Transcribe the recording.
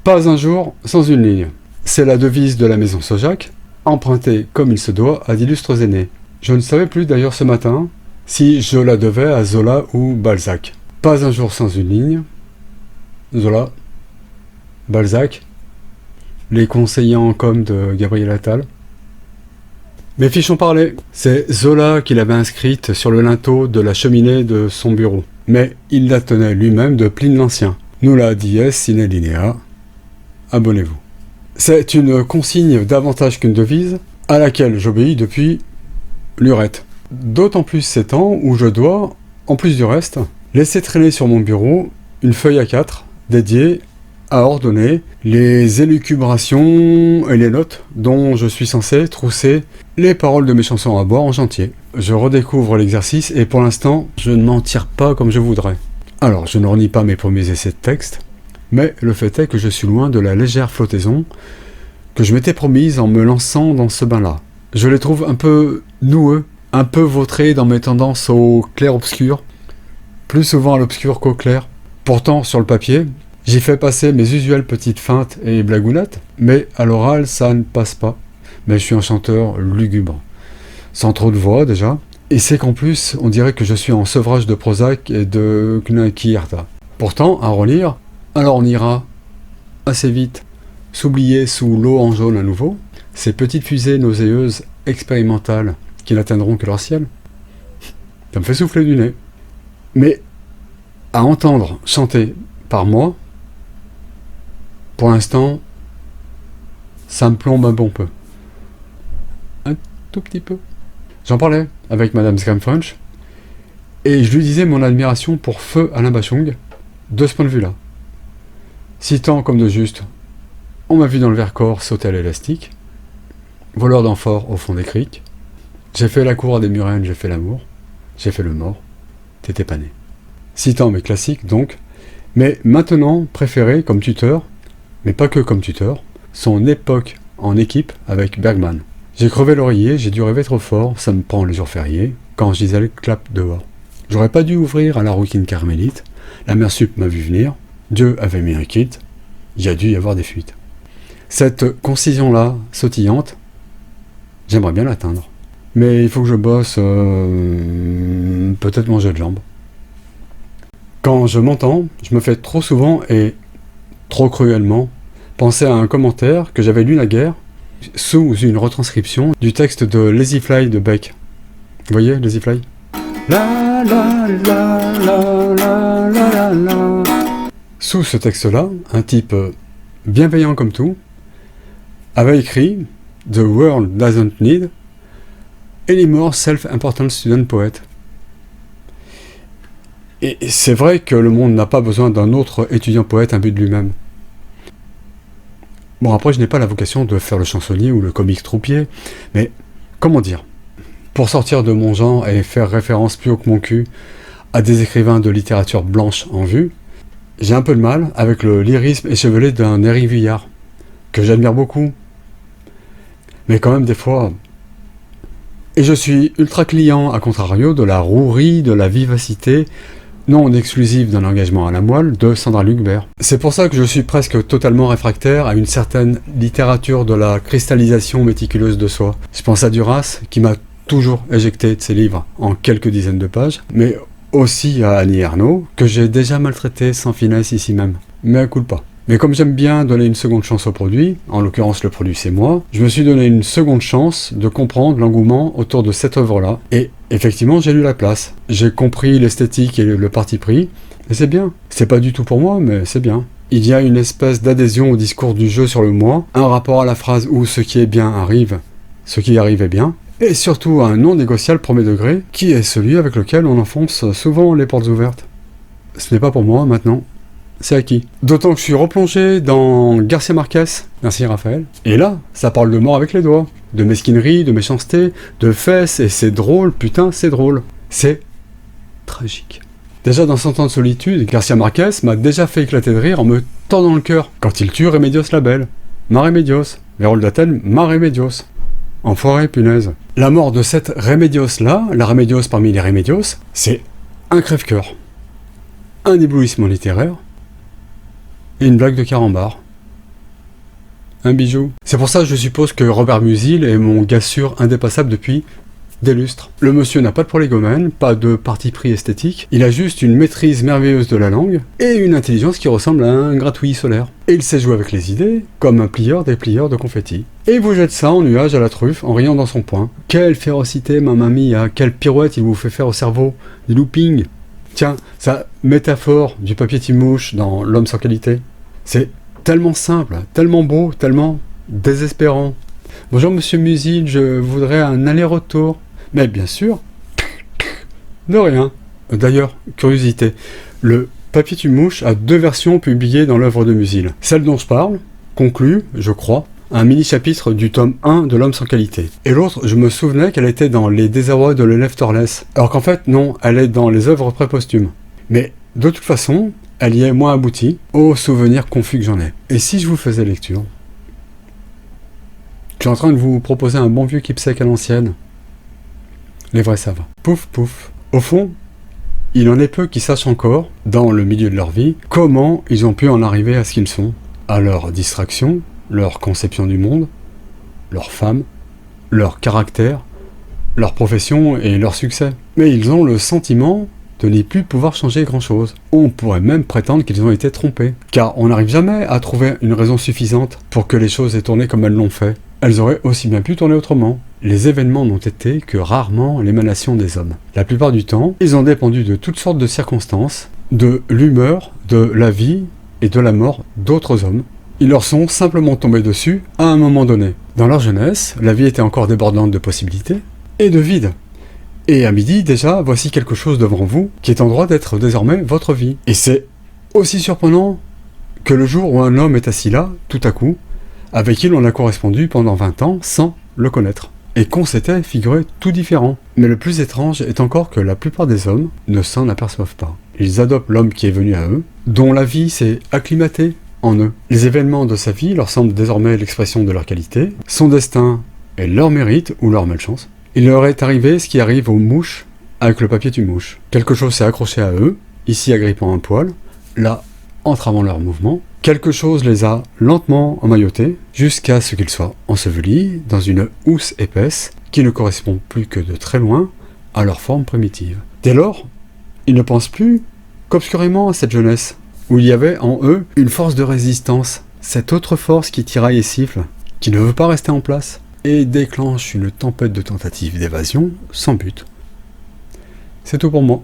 Pas un jour sans une ligne. C'est la devise de la maison Saujac, empruntée comme il se doit à d'illustres aînés. Je ne savais plus d'ailleurs ce matin si je la devais à Zola ou Balzac. Pas un jour sans une ligne. Zola, Balzac, les conseillers en com de Gabriel Attal. Mais fichons parler, c'est Zola qui l'avait inscrite sur le linteau de la cheminée de son bureau. Mais il la tenait lui-même de Pline l'Ancien. Nulla dies sine linea. Abonnez-vous. C'est une consigne davantage qu'une devise, à laquelle j'obéis depuis lurette. D'autant plus ces temps où je dois, en plus du reste, laisser traîner sur mon bureau une feuille A4 dédiée à ordonner les élucubrations et les notes dont je suis censé trousser les paroles de mes chansons à boire en chantier. Je redécouvre l'exercice et pour l'instant, je ne m'en tire pas comme je voudrais. Alors, je ne renie pas mes premiers essais de texte, mais le fait est que je suis loin de la légère flottaison que je m'étais promise en me lançant dans ce bain-là. Je les trouve un peu noueux, un peu vautrés dans mes tendances au clair-obscur, plus souvent à l'obscur qu'au clair. Pourtant, sur le papier, j'y fais passer mes usuelles petites feintes et blagounettes, mais à l'oral, ça ne passe pas. Mais je suis un chanteur lugubre, sans trop de voix déjà, et c'est qu'en plus, on dirait que je suis en sevrage de Prozac et de Knackierta. Pourtant, à relire, alors on ira assez vite s'oublier sous l'eau en jaune à nouveau, ces petites fusées nauséeuses expérimentales qui n'atteindront que leur ciel. Ça me fait souffler du nez. Mais à entendre chanter par moi, pour l'instant, ça me plombe un bon peu. Un tout petit peu. J'en parlais avec Madame Scramfrench, et je lui disais mon admiration pour Feu Alain Bachung, de ce point de vue-là. Si tant comme de juste, on m'a vu dans le Vercors sauter à l'élastique, voleur d'amphores au fond des criques, j'ai fait la cour à des murennes, j'ai fait l'amour, j'ai fait le mort, t'étais pas né. Citant mes classiques donc, mais maintenant préféré comme tuteur, mais pas que comme tuteur, son époque en équipe avec Bergman. J'ai crevé l'oreiller, j'ai dû rêver trop fort, ça me prend les jours fériés, quand je disais le clap dehors. J'aurais pas dû ouvrir à la rouquine carmélite, la mère sup m'a vu venir, Dieu avait mis un kit, il y a dû y avoir des fuites. Cette concision-là, sautillante, j'aimerais bien l'atteindre. Mais il faut que je bosse, peut-être manger de jambes. Quand je m'entends, je me fais trop souvent et trop cruellement penser à un commentaire que j'avais lu naguère sous une retranscription du texte de Lazy Fly de Beck. Vous voyez, Lazy Fly ? La la la la la la la. Sous ce texte-là, un type bienveillant comme tout avait écrit « The world doesn't need any more self-important student poet ». Et c'est vrai que le monde n'a pas besoin d'un autre étudiant poète imbu de lui-même. Bon, après, je n'ai pas la vocation de faire le chansonnier ou le comique troupier, mais comment dire ? Pour sortir de mon genre et faire référence plus haut que mon cul à des écrivains de littérature blanche en vue, j'ai un peu de mal avec le lyrisme échevelé d'un Éric Vuillard, que j'admire beaucoup. Mais quand même des fois... Et je suis ultra client, à contrario, de la rouerie, de la vivacité, non exclusive d'un engagement à la moelle, de Sandra Lucbert. C'est pour ça que je suis presque totalement réfractaire à une certaine littérature de la cristallisation méticuleuse de soi. Je pense à Duras, qui m'a toujours éjecté de ses livres en quelques dizaines de pages, mais aussi à Annie Ernaux, que j'ai déjà maltraité sans finesse ici même. Mais à coup de pas. Mais comme j'aime bien donner une seconde chance au produit, en l'occurrence le produit c'est moi, je me suis donné une seconde chance de comprendre l'engouement autour de cette œuvre-là. Et effectivement j'ai lu la place. J'ai compris l'esthétique et le parti pris, et c'est bien. C'est pas du tout pour moi, mais c'est bien. Il y a une espèce d'adhésion au discours du jeu sur le moi, un rapport à la phrase où ce qui est bien arrive, ce qui arrive est bien, Et surtout un non négociable premier degré, qui est celui avec lequel on enfonce souvent les portes ouvertes. Ce n'est pas pour moi maintenant, c'est acquis. D'autant que je suis replongé dans Garcia Marquez, merci Raphaël. Et là, ça parle de mort avec les doigts, de mesquinerie, de méchanceté, de fesses, et c'est drôle, putain, c'est drôle. C'est tragique. Déjà dans 100 ans de solitude, Garcia Marquez m'a déjà fait éclater de rire en me tordant le cœur quand il tue Remedios la Belle. Mare Medios. Vérole d'Athènes, Mare Medios. Enfoiré, punaise. La mort de cette Remedios-là, la Remedios parmi les Remedios, c'est un crève-cœur, un éblouissement littéraire et une blague de carambar. Un bijou. C'est pour ça que je suppose que Robert Musil est mon gars sûr indépassable depuis des lustres. Le monsieur n'a pas de prolégomène, pas de parti pris esthétique, il a juste une maîtrise merveilleuse de la langue et une intelligence qui ressemble à un gratouillis solaire. Et il sait jouer avec les idées, comme un plieur des plieurs de confettis. Et il vous jette ça en nuage à la truffe, en riant dans son poing. Quelle férocité, mamma mia, quelle pirouette il vous fait faire au cerveau, des loopings. Tiens, sa métaphore du papier timouche dans L'homme sans qualité, c'est tellement simple, tellement beau, tellement désespérant. Bonjour monsieur Musil, je voudrais un aller-retour. Mais bien sûr, de rien. D'ailleurs, curiosité, le papier timouche a 2 versions publiées dans l'œuvre de Musil. Celle dont je parle conclut, je crois, un mini-chapitre du tome 1 de L'homme sans qualité. Et l'autre, je me souvenais qu'elle était dans Les désarrois de l'élève Torlès. Alors qu'en fait, non, elle est dans les œuvres préposthumes. Mais de toute façon, elle y est moins aboutie, aux souvenirs confus que j'en ai. Et si je vous faisais lecture? Je suis en train de vous proposer un bon vieux keepsake à l'ancienne. Les vrais savent. Pouf, pouf. Au fond, il en est peu qui sachent encore, dans le milieu de leur vie, comment ils ont pu en arriver à ce qu'ils sont. À leur distraction, leur conception du monde, leur femme, leur caractère, leur profession et leur succès. Mais ils ont le sentiment de n'y plus pouvoir changer grand-chose. On pourrait même prétendre qu'ils ont été trompés. Car on n'arrive jamais à trouver une raison suffisante pour que les choses aient tourné comme elles l'ont fait. Elles auraient aussi bien pu tourner autrement. Les événements n'ont été que rarement l'émanation des hommes. La plupart du temps, ils ont dépendu de toutes sortes de circonstances, de l'humeur, de la vie et de la mort d'autres hommes. Ils leur sont simplement tombés dessus à un moment donné. Dans leur jeunesse, la vie était encore débordante de possibilités et de vide. Et à midi, déjà, voici quelque chose devant vous qui est en droit d'être désormais votre vie. Et c'est aussi surprenant que le jour où un homme est assis là, tout à coup, avec qui l'on a correspondu pendant 20 ans sans le connaître. Et qu'on s'était figuré tout différent. Mais le plus étrange est encore que la plupart des hommes ne s'en aperçoivent pas. Ils adoptent l'homme qui est venu à eux, dont la vie s'est acclimatée en eux. Les événements de sa vie leur semblent désormais l'expression de leur qualité, son destin est leur mérite ou leur malchance. Il leur est arrivé ce qui arrive aux mouches avec le papier mouche. Quelque chose s'est accroché à eux, ici agrippant un poil, là entravant leur mouvement. Quelque chose les a lentement emmaillotés jusqu'à ce qu'ils soient ensevelis dans une housse épaisse qui ne correspond plus que de très loin à leur forme primitive. Dès lors, ils ne pensent plus qu'obscurément à cette jeunesse, où il y avait en eux une force de résistance, cette autre force qui tiraille et siffle, qui ne veut pas rester en place, et déclenche une tempête de tentatives d'évasion sans but. C'est tout pour moi.